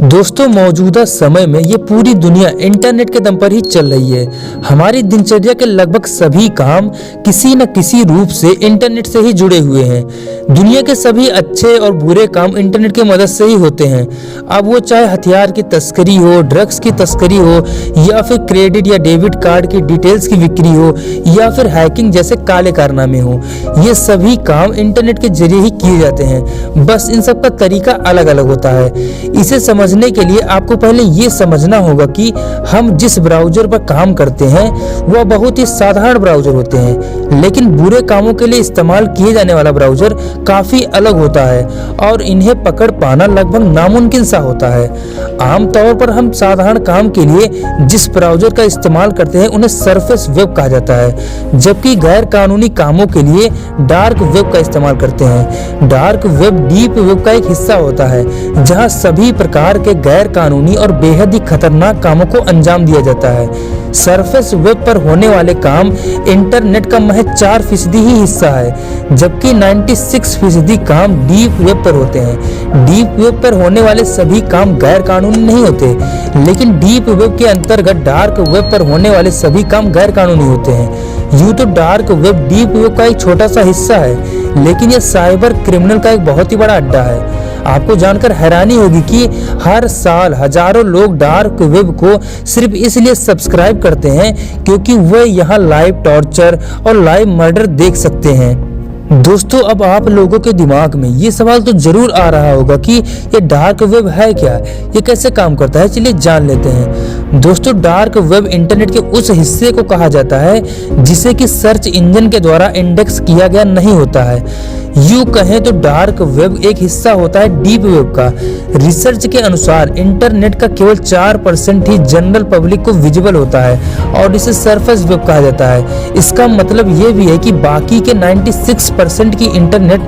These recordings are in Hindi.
दोस्तों, मौजूदा समय में ये पूरी दुनिया इंटरनेट के दम पर ही चल रही है। हमारी दिनचर्या के लगभग सभी काम किसी न किसी रूप से इंटरनेट से ही जुड़े हुए हैं। दुनिया के सभी अच्छे और बुरे काम इंटरनेट की मदद से ही होते हैं। अब वो चाहे हथियार की तस्करी हो, ड्रग्स की तस्करी हो, या फिर क्रेडिट या डेबिट कार्ड की डिटेल्स की बिक्री हो, या फिर हैकिंग जैसे काले कारनामे हो, ये सभी काम इंटरनेट के जरिए ही किए जाते हैं। बस इन सब का तरीका अलग अलग होता है। इसे समझने के लिए आपको पहले ये समझना होगा कि हम जिस ब्राउजर पर काम करते हैं वह बहुत ही साधारण ब्राउजर होते हैं, लेकिन बुरे कामों के लिए इस्तेमाल किए जाने वाला ब्राउजर काफी अलग होता है और इन्हें पकड़ पाना लगभग नामुमकिन सा होता है। आमतौर पर हम साधारण काम के लिए जिस ब्राउजर का इस्तेमाल करते हैं उन्हें सरफेस वेब कहा जाता है, जबकि गैर कानूनी कामों के लिए डार्क वेब का इस्तेमाल करते हैं। डार्क वेब डीप वेब का एक हिस्सा होता है जहां सभी प्रकार के गैर कानूनी और बेहद ही खतरनाक कामों को अंजाम दिया जाता है। सरफेस वेब पर होने वाले काम इंटरनेट का महज 4% ही हिस्सा है, जबकि 96% काम डीप वेब पर होते हैं। डीप वेब पर होने वाले सभी काम गैर कानूनी नहीं होते, लेकिन डीप वेब के अंतर्गत डार्क वेब पर होने वाले सभी काम गैर कानूनी होते हैं। यूं तो डार्क वेब डीप वेब का एक छोटा सा हिस्सा है, लेकिन यह साइबर क्रिमिनल का एक बहुत ही बड़ा अड्डा है। आपको जानकर हैरानी होगी कि हर साल हजारों लोग डार्क वेब को सिर्फ इसलिए सब्सक्राइब करते हैं क्योंकि वह यहाँ लाइव टॉर्चर और लाइव मर्डर देख सकते हैं। दोस्तों, अब आप लोगों के दिमाग में ये सवाल तो जरूर आ रहा होगा कि ये डार्क वेब है क्या, ये कैसे काम करता है। चलिए जान लेते हैं। दोस्तों, डार्क वेब इंटरनेट के उस हिस्से को कहा जाता है जिसे कि सर्च इंजन के द्वारा इंडेक्स किया गया नहीं होता है। यूं कहें तो डार्क वेब एक हिस्सा होता है डीप वेब का। रिसर्च के अनुसार इंटरनेट का केवल 4% ही जनरल पब्लिक को विजिबल होता है और इसे सरफेस वेब कहा जाता है। इसका मतलब ये भी है कि बाकी के 96% की इंटरनेट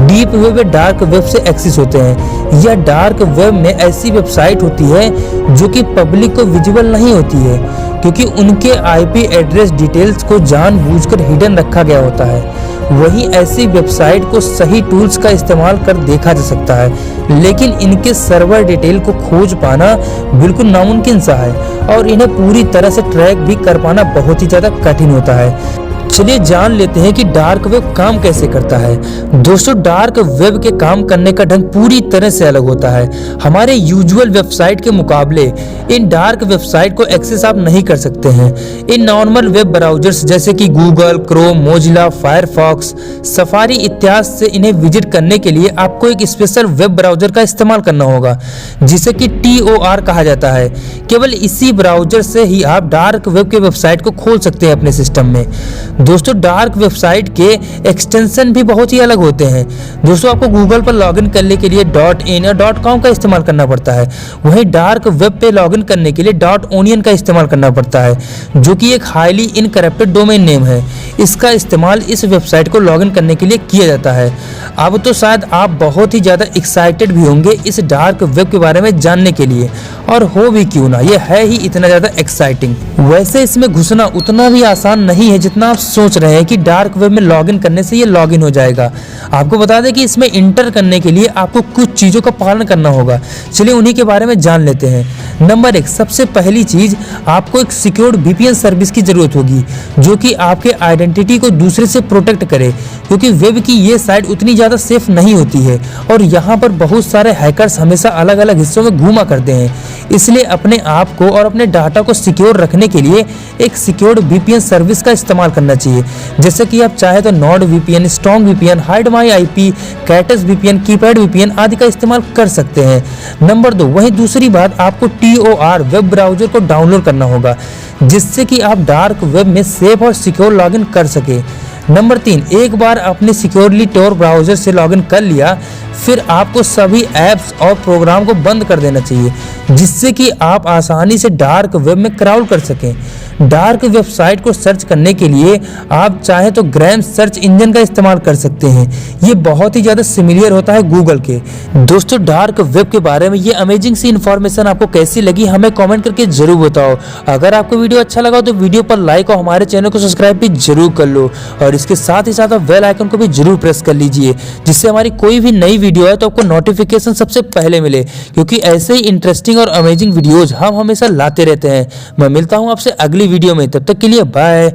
डीप वेब या डार्क वेब से एक्सेस होते हैं। यह डार्क वेब में ऐसी वेबसाइट होती है जो कि पब्लिक को विजिबल नहीं होती है, क्योंकि उनके आईपी एड्रेस डिटेल्स को जानबूझकर हिडन रखा गया होता है। वहीं ऐसी वेबसाइट को सही टूल्स का इस्तेमाल कर देखा जा सकता है, लेकिन इनके सर्वर डिटेल को खोज पाना बिल्कुल नामुमकिन सा है और इन्हें पूरी तरह से ट्रैक भी कर पाना बहुत ही ज़्यादा कठिन होता है। चलिए जान लेते हैं कि डार्क वेब काम कैसे करता है। दोस्तों, डार्क वेब के काम करने का ढंग पूरी तरह से अलग होता है। हमारे यूजुअल वेबसाइट के मुकाबले इन डार्क वेबसाइट को एक्सेस आप नहीं कर सकते हैं। इन नॉर्मल वेब ब्राउजर्स जैसे कि Google, Chrome, Mozilla, Firefox, safari इत्यादि से इन्हें विजिट करने के लिए आपको एक स्पेशल वेब ब्राउजर का इस्तेमाल करना होगा, जिसे कि TOR कहा जाता है। केवल इसी ब्राउजर से ही आप डार्क वेब के वेबसाइट को खोल सकते हैं अपने सिस्टम में। दोस्तों, डार्क वेबसाइट के एक्सटेंशन भी बहुत ही अलग होते हैं। दोस्तों, आपको गूगल पर लॉगिन करने के लिए .in या .com का इस्तेमाल करना पड़ता है। वहीं डार्क वेब पे लॉगिन करने के लिए .onion का इस्तेमाल करना पड़ता है, जो कि एक हाईली इनकरप्टेड डोमेन नेम है। इसका इस्तेमाल इस वेबसाइट को लॉगिन करने के लिए किया जाता है। अब तो शायद आप बहुत ही ज़्यादा एक्साइटेड भी होंगे इस डार्क वेब के बारे में जानने के लिए, और हो भी क्यों ना, ये है ही इतना ज़्यादा एक्साइटिंग। वैसे इसमें घुसना उतना भी आसान नहीं है जितना आप सोच रहे हैं कि डार्क वेब में लॉगिन करने से ये लॉगिन हो जाएगा। आपको बता दें कि इसमें इंटर करने के लिए आपको कुछ चीज़ों का पालन करना होगा। चलिए उन्हीं के बारे में जान लेते हैं। नंबर 1, सबसे पहली चीज़, आपको एक सिक्योर्ड VPN सर्विस की ज़रूरत होगी जो कि आपके आइडेंटिटी को दूसरे से प्रोटेक्ट करे, क्योंकि वेब की ये साइट उतनी ज़्यादा सेफ नहीं होती है और यहाँ पर बहुत सारे हैकर्स हमेशा अलग अलग हिस्सों में घूमा करते हैं। इसलिए अपने आप को और अपने डाटा को सिक्योर रखने के लिए एक सिक्योर्ड VPN सर्विस का इस्तेमाल करना चाहिए। जैसे कि आप चाहे तो Nord VPN, strong VPN, hide my IP, कैटस VPN, keypad VPN आदि का इस्तेमाल कर सकते हैं। नंबर 2, वहीं दूसरी बात, आपको TOR वेब ब्राउजर को डाउनलोड करना होगा, जिससे कि आप डार्क वेब में सेफ और सिक्योर लॉगिन कर सके। नंबर 3, एक बार अपने सिक्योरली टोर ब्राउजर से लॉगिन कर लिया, फिर आपको सभी ऐप्स और प्रोग्राम को बंद कर देना चाहिए, जिससे कि आप आसानी से डार्क वेब में क्राउल कर सकें। डार्क वेबसाइट को सर्च करने के लिए आप चाहें तो ग्रैम सर्च इंजन का इस्तेमाल कर सकते हैं। ये बहुत ही ज़्यादा सिमिलियर होता है गूगल के। दोस्तों, डार्क वेब के बारे में ये अमेजिंग सी इन्फॉर्मेशन आपको कैसी लगी हमें कमेंट करके जरूर बताओ। अगर आपको वीडियो अच्छा लगा तो वीडियो पर लाइक और हमारे चैनल को सब्सक्राइब भी जरूर कर लो, और इसके साथ ही साथ बेल आइकन को भी जरूर प्रेस कर लीजिए, जिससे हमारी कोई भी नई वीडियो है तो आपको नोटिफिकेशन सबसे पहले मिले, क्योंकि ऐसे ही इंटरेस्टिंग और अमेजिंग वीडियोज हम हमेशा लाते रहते हैं। मैं मिलता हूं आपसे अगली वीडियो में, तब तक के लिए बाय।